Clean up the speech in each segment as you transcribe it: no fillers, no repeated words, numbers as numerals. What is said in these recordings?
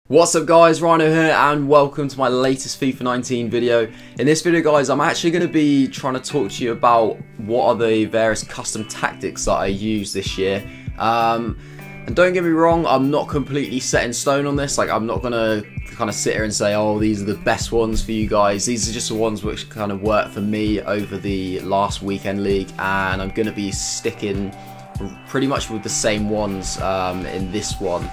What's up guys, Rhino here and welcome to my latest FIFA 19 video. In this video guys, I'm actually going to be trying to talk to you about what are the various custom tactics that I use this year. And don't get me wrong, I'm not completely set in stone on this. Like, I'm not going to kind of sit here and say, oh, these are the best ones for you guys. These are just the ones which kind of work for me over the last weekend league, and I'm going to be sticking pretty much with the same ones in this one.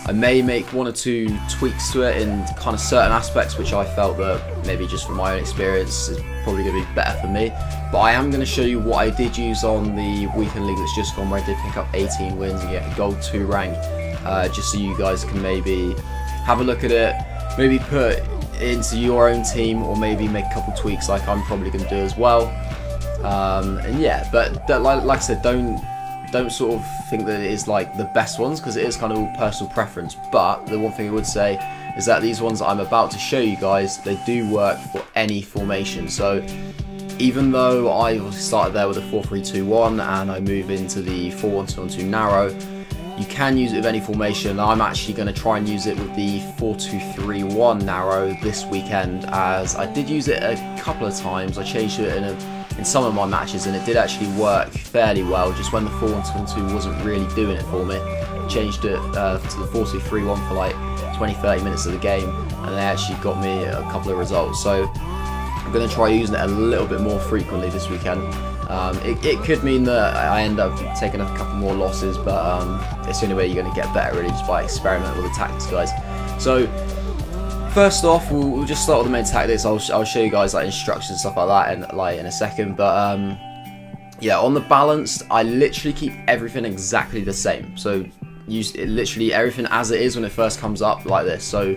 I may make one or two tweaks to it in kind of certain aspects which I felt that maybe just from my own experience is probably going to be better for me. But I am going to show you what I did use on the weekend league that's just gone, where I did pick up 18 wins and get a gold 2 rank, just so you guys can maybe have a look at it, maybe put it into your own team, or maybe make a couple tweaks like I'm probably going to do as well. And yeah, but like I said, don't sort of think that it is like the best ones, because it is kind of all personal preference. But the one thing I would say is that these ones that I'm about to show you guys, they do work for any formation. So even though I started there with a 4-3-2-1 and I move into the 4-1-2-1-2 narrow, you can use it with any formation. I'm actually going to try and use it with the 4-2-3-1 narrow this weekend, as I did use it a couple of times. I changed it in some of my matches and it did actually work fairly well. Just when the 4-1-2-1-2 wasn't really doing it for me, changed it to the 4-2-3-1 for like 20-30 minutes of the game, and they actually got me a couple of results. So I'm going to try using it a little bit more frequently this weekend. It could mean that I end up taking a couple more losses, but it's the only way you're going to get better, really, just by experimenting with the tactics, guys. So first off, we'll just start with the main tactics. I'll show you guys like instructions and stuff like that in a second. But yeah, on the balanced, I literally keep everything exactly the same. So use literally everything as it is when it first comes up, like this. So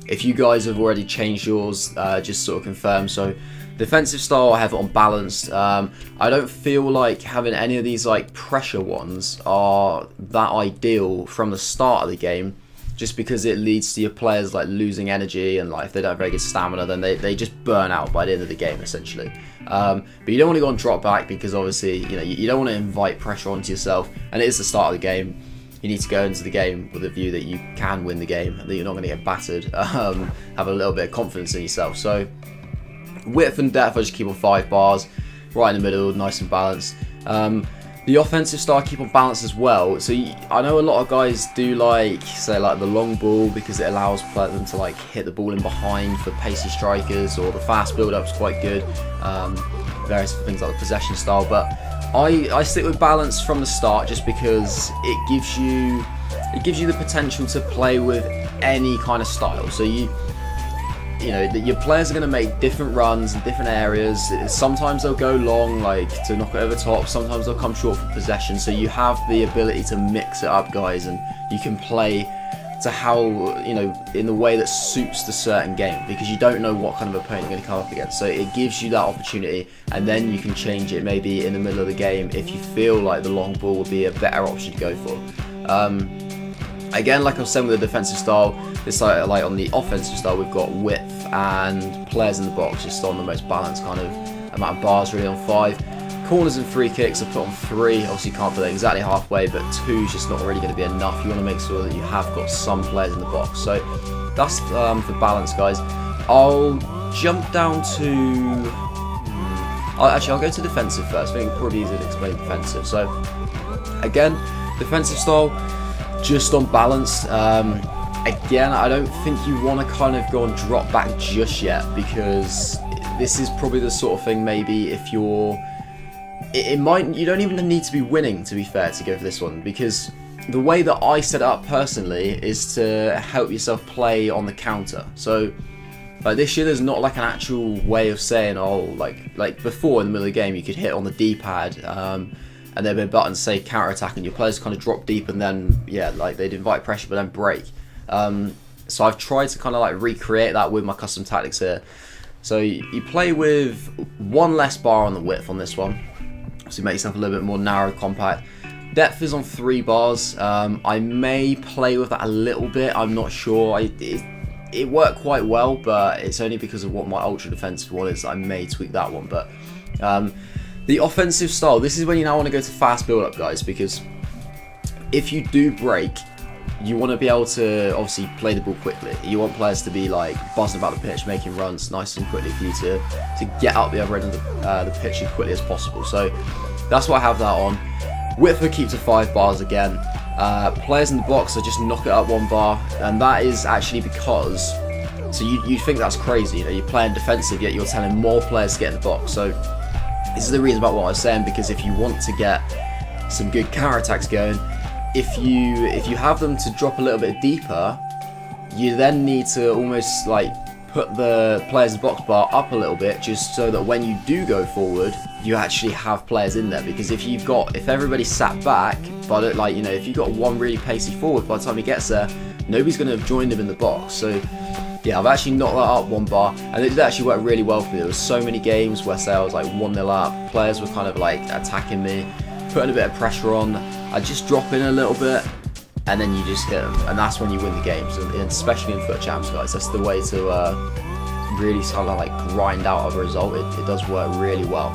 if you guys have already changed yours, just sort of confirm. So defensive style, I have it on balanced. I don't feel like having any of these like pressure ones are that ideal from the start of the game, just because it leads to your players like losing energy, and like if they don't have very good stamina, then they just burn out by the end of the game essentially. But you don't want to go on drop back, because obviously you don't want to invite pressure onto yourself, and it is the start of the game. You need to go into the game with a view that you can win the game, that you're not going to get battered. Have a little bit of confidence in yourself. So width and depth, I just keep on 5 bars, right in the middle, nice and balanced. The offensive style I keep on balance as well. So I know a lot of guys do like, say, like the long ball, because it allows them to like hit the ball in behind for pacey strikers, or the fast build up is quite good. Various things like the possession style, but I stick with balance from the start, just because it gives you the potential to play with any kind of style. So your players are going to make different runs in different areas. Sometimes they'll go long, like to knock it over the top. Sometimes they'll come short for possession. So you have the ability to mix it up, guys, and you can play to how, in the way that suits the certain game, because you don't know what kind of opponent you're going to come up against. So it gives you that opportunity, and then you can change it maybe in the middle of the game if you feel like the long ball would be a better option to go for. Again, like I was saying with the defensive style, it's like on the offensive style, we've got width and players in the box, just on the most balanced kind of amount of bars, really, on 5. Corners and free kicks I put on 3. Obviously you can't put that exactly halfway, but 2 is just not really going to be enough. You want to make sure that you have got some players in the box. So that's for balance, guys. I'll jump down to... Actually, I'll go to defensive first. I think it's probably easier to explain defensive. So again, defensive style, just on balanced. Again, I don't think you want to kind of go and drop back just yet, because this is probably the sort of thing, maybe if you're... you don't even need to be winning, to be fair, to go for this one, because the way that I set it up personally is to help yourself play on the counter. So like this year, there's not like an actual way of saying, oh, like before in the middle of the game you could hit on the D-pad, and there'd be a button say counter attack, and your players kind of drop deep, and then yeah, like they'd invite pressure but then break. So I've tried to kind of like recreate that with my custom tactics here. So you play with 1 less bar on the width on this one, so you make yourself a little bit more narrow, compact. Depth is on 3 bars. I may play with that a little bit, I'm not sure. It worked quite well, but it's only because of what my ultra defensive one is. I may tweak that one. But the offensive style, this is when you now want to go to fast build up, guys, because if you do break, you want to be able to obviously play the ball quickly. You want players to be like buzzing about the pitch, making runs nice and quickly for you to get out the other end of the pitch as quickly as possible. So that's why I have that on. Width will keep to 5 bars again. Players in the box are just knock it up 1 bar, and that is actually because, so you think that's crazy, you know, you're playing defensive yet you're telling more players to get in the box. So this is the reason about what I was saying, because if you want to get some good counter attacks going, if you have them to drop a little bit deeper, you then need to almost like put the players in the box bar up a little bit, just so that when you do go forward, you actually have players in there. Because if everybody's sat back, but like, you know, if you've got one really pacey forward, by the time he gets there, nobody's going to have joined him in the box. So yeah, I've actually knocked that up 1 bar, and it did actually work really well for me. There was so many games where, say, I was like 1-0 up, players were kind of like attacking me, putting a bit of pressure on, I'd just drop in a little bit, and then you just hit them, and that's when you win the games. And especially in FUT Champs, guys, that's the way to really sort of like grind out a result. It does work really well.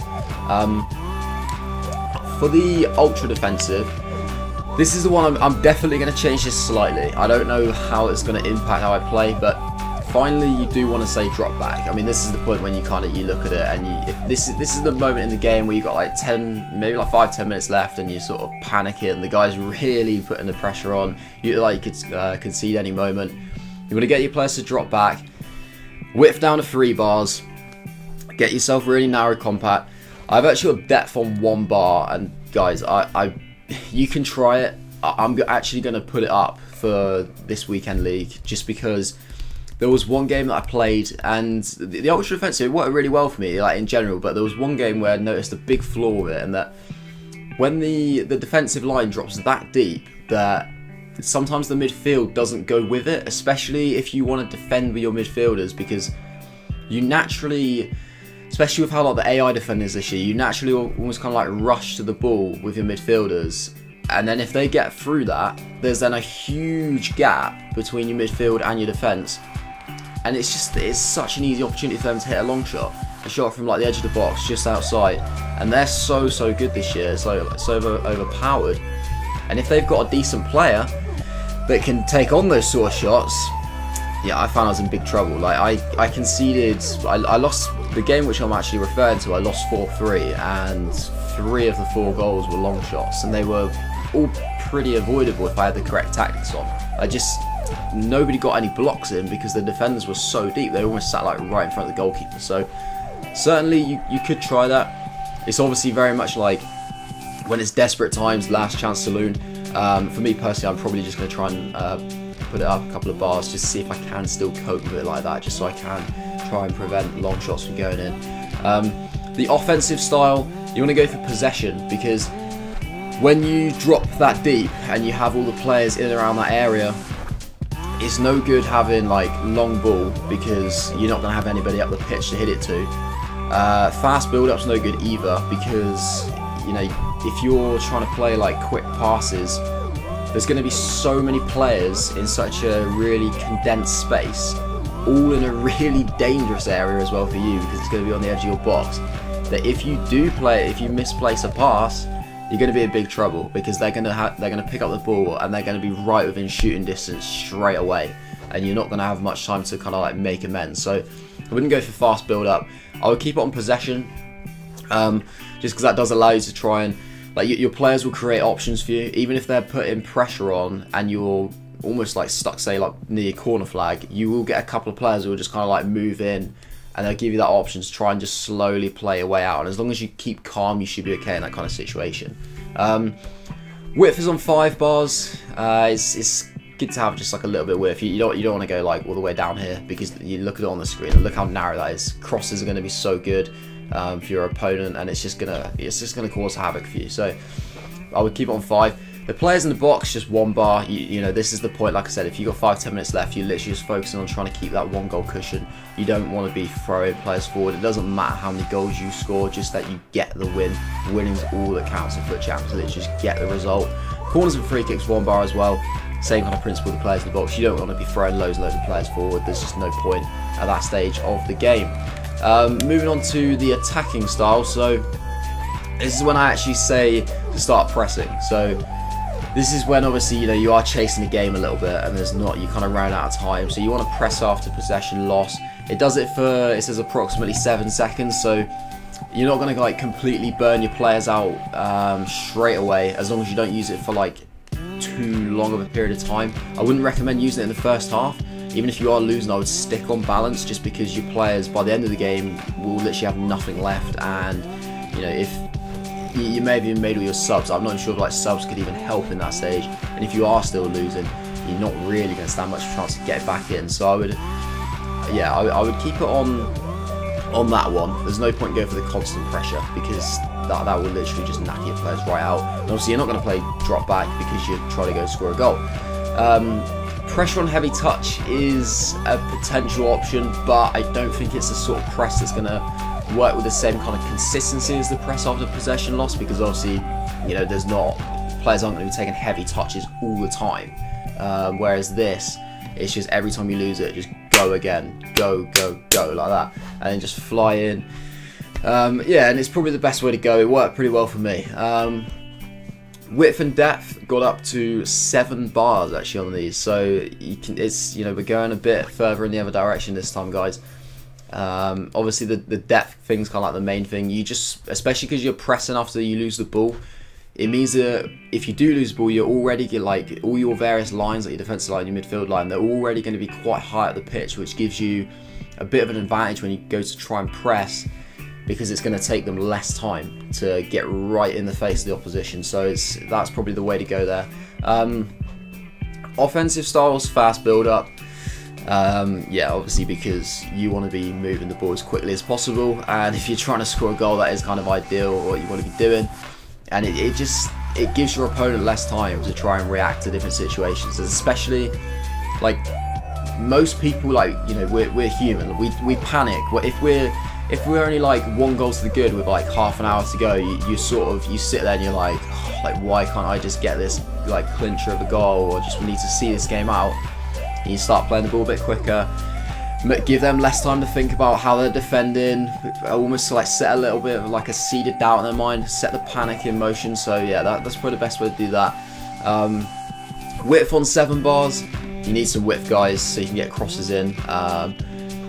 For the ultra defensive, this is the one I'm definitely going to change this slightly. I don't know how it's going to impact how I play, but finally you do want to say drop back. I mean, this is the point when you look at it, and if this is the moment in the game where you've got like 10, maybe like 5-10 minutes left, and you're sort of panicking, the guy's really putting the pressure on, you like could concede any moment. You want to get your players to drop back, width down to 3 bars, get yourself really narrow compact. I've actually got depth on 1 bar, and guys, you can try it. I'm actually going to put it up for this weekend league, just because there was one game that I played, and the ultra defensive worked really well for me, like in general, but there was one game where I noticed a big flaw with it, and that when the defensive line drops that deep, that sometimes the midfield doesn't go with it, especially if you want to defend with your midfielders, because you naturally, especially with how like the AI defenders this year, you naturally almost kind of like rush to the ball with your midfielders, and then if they get through that, there's then a huge gap between your midfield and your defence, and it's such an easy opportunity for them to hit a long shot, a shot from like the edge of the box just outside, and they're so good this year, so overpowered. And if they've got a decent player that can take on those sort of shots, yeah, I found I was in big trouble. Like I conceded, I lost the game which I'm actually referring to. I lost 4-3, and 3 of the 4 goals were long shots, and they were all pretty avoidable if I had the correct tactics on. Nobody got any blocks in because the defenders were so deep. They almost sat like right in front of the goalkeeper. So certainly you could try that. It's obviously very much like when it's desperate times, last chance saloon. For me personally, I'm probably just going to try and put it up a couple of bars just to see if I can still cope with it like that, just so I can try and prevent long shots from going in. The offensive style, you want to go for possession, because when you drop that deep and you have all the players in and around that area, it's no good having like long ball, because you're not going to have anybody up the pitch to hit it to. Fast build-up's no good either, because you know, if you're trying to play like quick passes, there's going to be so many players in such a really condensed space, all in a really dangerous area as well for you, because it's going to be on the edge of your box, that if you misplace a pass, you're going to be in big trouble, because they're going to pick up the ball and they're going to be right within shooting distance straight away, and you're not going to have much time to kind of like make amends. So I wouldn't go for fast build up. I would keep it on possession, just because that does allow you to try and, like, your players will create options for you, even if they're putting pressure on and you're almost like stuck, say like near your corner flag, you will get a couple of players who will just kind of like move in, and they'll give you that option to try and just slowly play your way out. And as long as you keep calm, you should be okay in that kind of situation. Width is on 5 bars. It's good to have just like a little bit of width. You don't want to go like all the way down here, because you look at it on the screen and look how narrow that is. Crosses are going to be so good for your opponent, and it's just gonna cause havoc for you. So I would keep it on 5. The players in the box, just 1 bar. You know, this is the point. Like I said, if you've got 5-10 minutes left, you're literally just focusing on trying to keep that 1 goal cushion. You don't want to be throwing players forward. It doesn't matter how many goals you score, just that you get the win. Winning's all that counts in FUT Champs. Literally just get the result. Corners and free kicks, 1 bar as well. Same kind of principle with the players in the box. You don't want to be throwing loads and loads of players forward. There's just no point at that stage of the game. Moving on to the attacking style. So this is when I actually say to start pressing. So this is when obviously, you know, you are chasing the game a little bit and there's not, you kind of run out of time. So you want to press after possession loss. It does it for, it says approximately 7 seconds. So you're not going to like completely burn your players out straight away, as long as you don't use it for like too long of a period of time. I wouldn't recommend using it in the first half. Even if you are losing, I would stick on balance, just because your players by the end of the game will literally have nothing left. And you know, if you may have even made all your subs, I'm not sure if like subs could even help in that stage. And if you are still losing, you're not really going to stand much chance to get back in. So I would, yeah, I would keep it on that one. There's no point going for the constant pressure, because that will literally just knock your players right out. And obviously you're not going to play drop back because you're trying to go score a goal. Pressure on heavy touch is a potential option, but I don't think it's the sort of press that's going to work with the same kind of consistency as the press after possession loss, because obviously, you know, players aren't going to be taking heavy touches all the time. Whereas this, it's just every time you lose it, just go again, go like that, and then just fly in. Yeah, and it's probably the best way to go. It worked pretty well for me. Width and depth got up to 7 bars actually on these, so you know, we're going a bit further in the other direction this time, guys. Obviously the depth thing's kind of like the main thing. You just, especially because you're pressing after you lose the ball, it means that if you do lose the ball, you're already like all your various lines, like your defensive line, your midfield line, they're already going to be quite high at the pitch, which gives you a bit of an advantage when you go to try and press, because it's going to take them less time to get right in the face of the opposition. So that's probably the way to go there. Offensive styles, fast build up. Yeah, obviously because you want to be moving the ball as quickly as possible, and if you're trying to score a goal, that is kind of ideal, or what you want to be doing. And it gives your opponent less time to try and react to different situations, especially like most people, like, you know, we're human, we panic. If we're only like 1 goal to the good with like half an hour to go, you sit there and you're like, oh, like, why can't I just get this like clincher of a goal, or just we need to see this game out. And you start playing the ball a bit quicker, give them less time to think about how they're defending, almost like set a little bit of like a seeded doubt in their mind, set the panic in motion. So yeah, that's probably the best way to do that. Width on 7 bars, you need some width, guys, so you can get crosses in.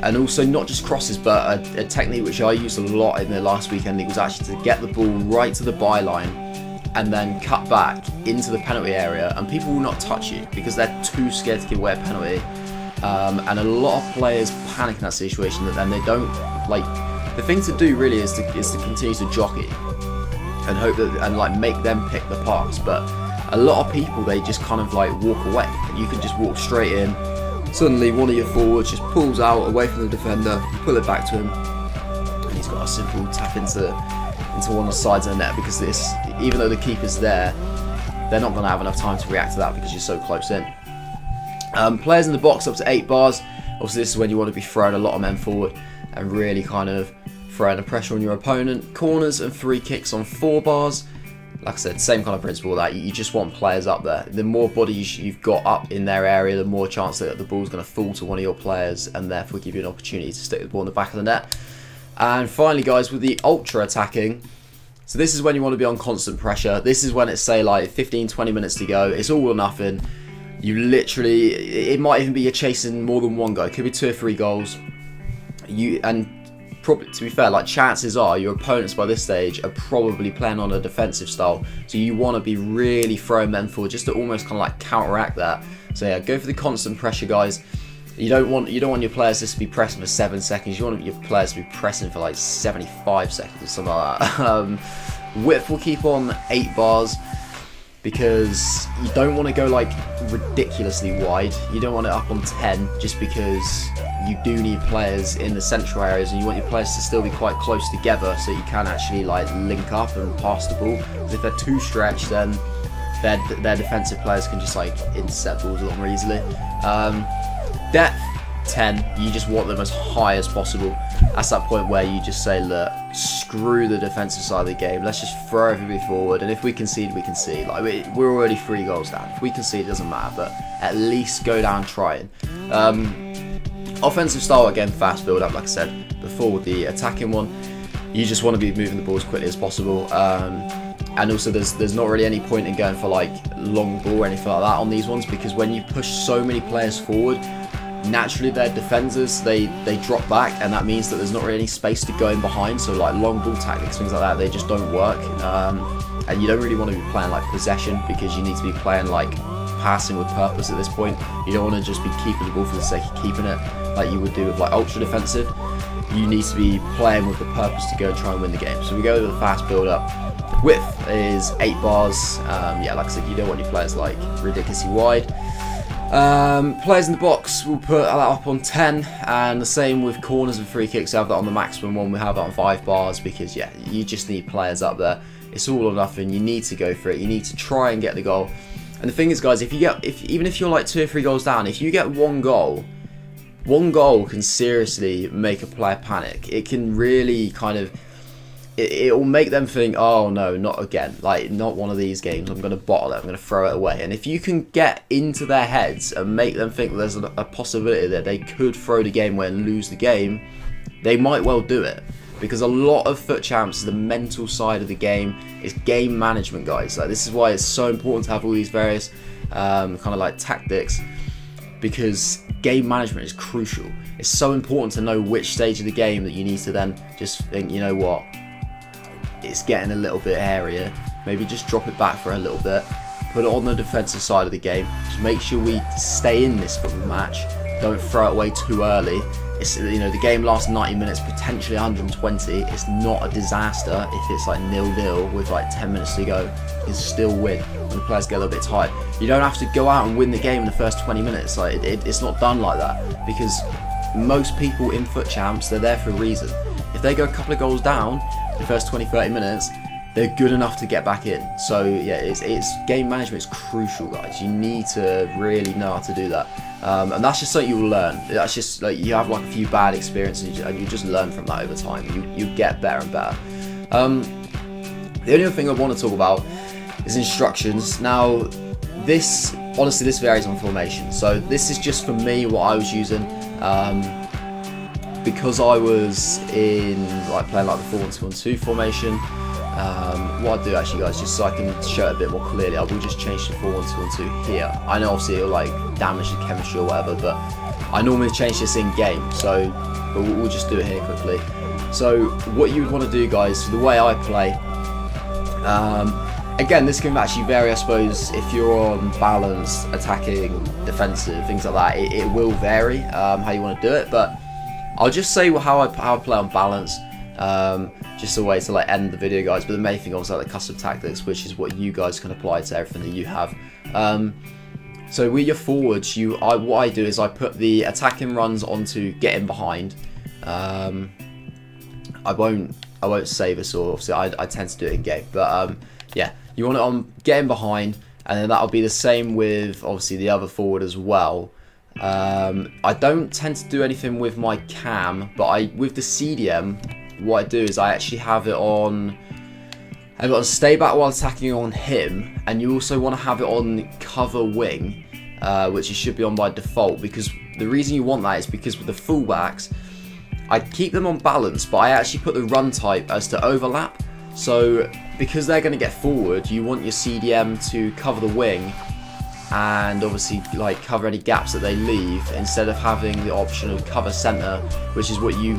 And also not just crosses, but a technique which I used a lot in the last weekend league was actually to get the ball right to the byline and then cut back into the penalty area, and people will not touch you because they're too scared to give away a penalty. And a lot of players panic in that situation, that then they don't, like, the thing to do really is to continue to jockey and hope that, and like make them pick the pass. But a lot of people, they just kind of like walk away, and you can just walk straight in. Suddenly one of your forwards just pulls out away from the defender, pull it back to him, and he's got a simple tap into one of the sides of the net, because this, even though the keeper's there, they're not going to have enough time to react to that because you're so close in. Players in the box up to 8 bars. Obviously this is when you want to be throwing a lot of men forward and really kind of throwing the pressure on your opponent. Corners and free kicks on 4 bars. Like I said, same kind of principle, that you just want players up there. The more bodies you've got up in their area, the more chance that the ball's going to fall to one of your players, and therefore give you an opportunity to stick the ball in the back of the net. And finally, guys, with the ultra attacking, so this is when you want to be on constant pressure. This is when it's, say, like 15-20 minutes to go. It's all or nothing. You literally, it might even be you're chasing more than 1 goal. It could be 2 or 3 goals. Probably, to be fair, like, chances are your opponents by this stage are probably playing on a defensive style, so you want to be really throwing men forward just to almost kind of like counteract that. So yeah, go for the constant pressure, guys. You don't want your players just to be pressing for 7 seconds. You want your players to be pressing for like 75 seconds or something like that. Width will keep on 8 bars, because you don't want to go like ridiculously wide. You don't want it up on 10, just because you do need players in the central areas, and you want your players to still be quite close together so you can actually like link up and pass the ball. Because if they're too stretched, then their defensive players can just like intercept balls a lot more easily. Depth 10, you just want them as high as possible. That's that point where you just say, look, screw the defensive side of the game, let's just throw everybody forward, and if we concede, we concede. Like, we're already 3 goals down. If we concede, it doesn't matter, but at least go down trying. Offensive style, again, fast build up, like I said before with the attacking one. You just want to be moving the ball as quickly as possible. and also there's not really any point in going for like long ball or anything like that on these ones, because when you push so many players forward, naturally their defenders they drop back, and that means that there's not really any space to go in behind. So like long ball tactics, things like that, they just don't work. And you don't really want to be playing like possession, because you need to be playing like passing with purpose at this point. You don't want to just be keeping the ball for the sake of keeping it, like you would do with like ultra defensive. You need to be playing with the purpose to go and try and win the game. So we go with the fast build up. Width is 8 bars. Yeah, like I said, you don't want your players like ridiculously wide. Players in the box, we'll put that up on 10, and the same with corners and free kicks. We have that on the maximum one. We have that on 5 bars, because yeah, you just need players up there. It's all or nothing. You need to go for it. You need to try and get the goal. And the thing is, guys, even if you're like 2 or 3 goals down, if you get one goal can seriously make a player panic. It can really kind of, it will make them think, oh no, not again, like not one of these games, I'm going to bottle it, I'm going to throw it away. And if you can get into their heads and make them think there's a possibility that they could throw the game away and lose the game, they might well do it. Because a lot of FUT Champs is the mental side of the game. It's game management, guys. Like, this is why it's so important to have all these various kind of like tactics, because game management is crucial. It's so important to know which stage of the game that you need to then just think, you know what, it's getting a little bit hairier, maybe just drop it back for a little bit, put it on the defensive side of the game, just make sure we stay in this for the match, don't throw it away too early. It's, you know, the game lasts 90 minutes, potentially 120. It's not a disaster if it's like 0-0 with like 10 minutes to go. You can still win when the players get a little bit tired. You don't have to go out and win the game in the first 20 minutes. Like it's not done like that, because most people in FUT Champs, they're there for a reason. If they go a couple of goals down in the first 20-30 minutes, they're good enough to get back in. So yeah, it's game management is crucial, guys. You need to really know how to do that. And that's just something you'll learn. That's just like, you have like a few bad experiences and you just learn from that over time. You get better and better. The only other thing I want to talk about is instructions. Now, this honestly, this varies on formation. So this is just for me what I was using, because I was in like playing like the 4-1-2-1-2 formation. What I do actually, guys, just so I can show it a bit more clearly, I will just change to 4-1-2-1-2 here. I know obviously it'll like damage the chemistry or whatever, but I normally change this in game, so but we'll just do it here quickly. So what you would want to do, guys, the way I play, again, this can actually vary, I suppose, if you're on balance, attacking, defensive, things like that. It will vary how you want to do it, but I'll just say how I play on balance. Just a way to like end the video, guys, but the main thing obviously like the custom tactics, which is what you guys can apply to everything that you have. So with your forwards, what I do is I put the attacking runs onto getting behind. I won't save this, or obviously I tend to do it in game, but yeah, you want it on getting behind, and then that'll be the same with obviously the other forward as well. I don't tend to do anything with my cam, but with the CDM, what I do is I actually have it on, I've got to stay back while attacking on him, and you also want to have it on cover wing, which it should be on by default, because the reason you want that is because with the fullbacks, I keep them on balance, but I actually put the run type as to overlap. So because they're going to get forward, you want your CDM to cover the wing and obviously like cover any gaps that they leave, instead of having the option of cover centre, which is what you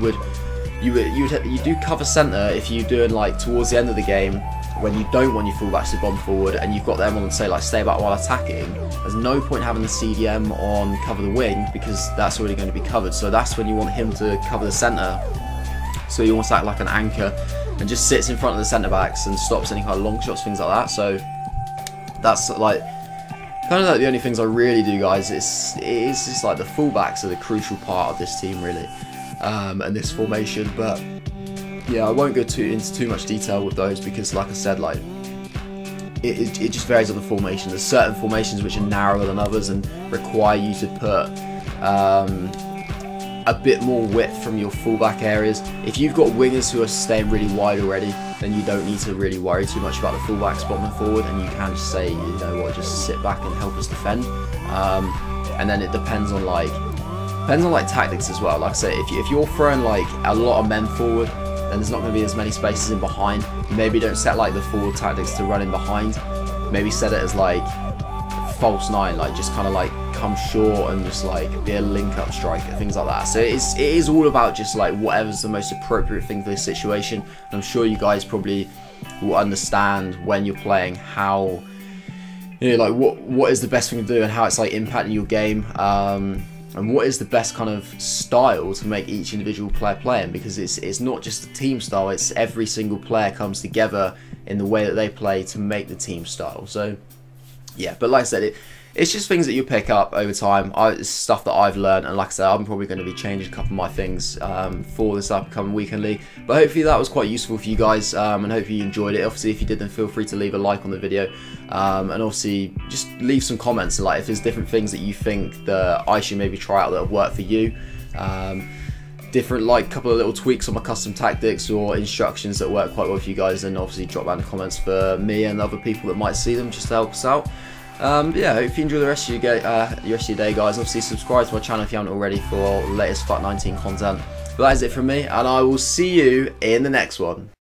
do cover centre if you're doing like towards the end of the game when you don't want your fullbacks to bomb forward and you've got them on, say, like stay back while attacking. There's no point having the CDM on cover the wing, because that's already going to be covered. So that's when you want him to cover the centre. So you almost act like an anchor and just sits in front of the centre backs and stops any kind of long shots, things like that. So that's like kind of like the only things I really do, guys. It's just like the fullbacks are the crucial part of this team, really, and this formation. But yeah, I won't go into too much detail with those, because like I said, like it just varies on the formation. There's certain formations which are narrower than others and require you to put a bit more width from your fullback areas. If you've got wingers who are staying really wide already, then you don't need to really worry too much about the fullbacks bombing forward, and you can just say, you know what, just sit back and help us defend. And then it depends on like tactics as well. Like I say, if you're throwing like a lot of men forward, then there's not going to be as many spaces in behind. Maybe don't set like the forward tactics to run in behind. Maybe set it as like false 9, like just kind of like come short and just like be a link up striker, things like that. So it is all about just like whatever's the most appropriate thing for this situation. And I'm sure you guys probably will understand when you're playing how, you know, like what is the best thing to do and how it's like impacting your game, and what is the best kind of style to make each individual player playing, because it's not just the team style, it's every single player comes together in the way that they play to make the team style. So yeah, but like I said, it's just things that you pick up over time. It's stuff that I've learned, and like I said, I'm probably going to be changing a couple of my things for this upcoming weekend league. But hopefully that was quite useful for you guys, and hopefully you enjoyed it. Obviously, if you did, then feel free to leave a like on the video, and obviously just leave some comments, and like if there's different things that you think that I should maybe try out that have worked for you. Different, like, couple of little tweaks on my custom tactics or instructions that work quite well for you guys, and obviously drop down in the comments for me and other people that might see them, just to help us out. Yeah, hope you enjoy the rest of your day, guys. Obviously subscribe to my channel if you haven't already for the latest FUT 19 content. But that is it from me, and I will see you in the next one.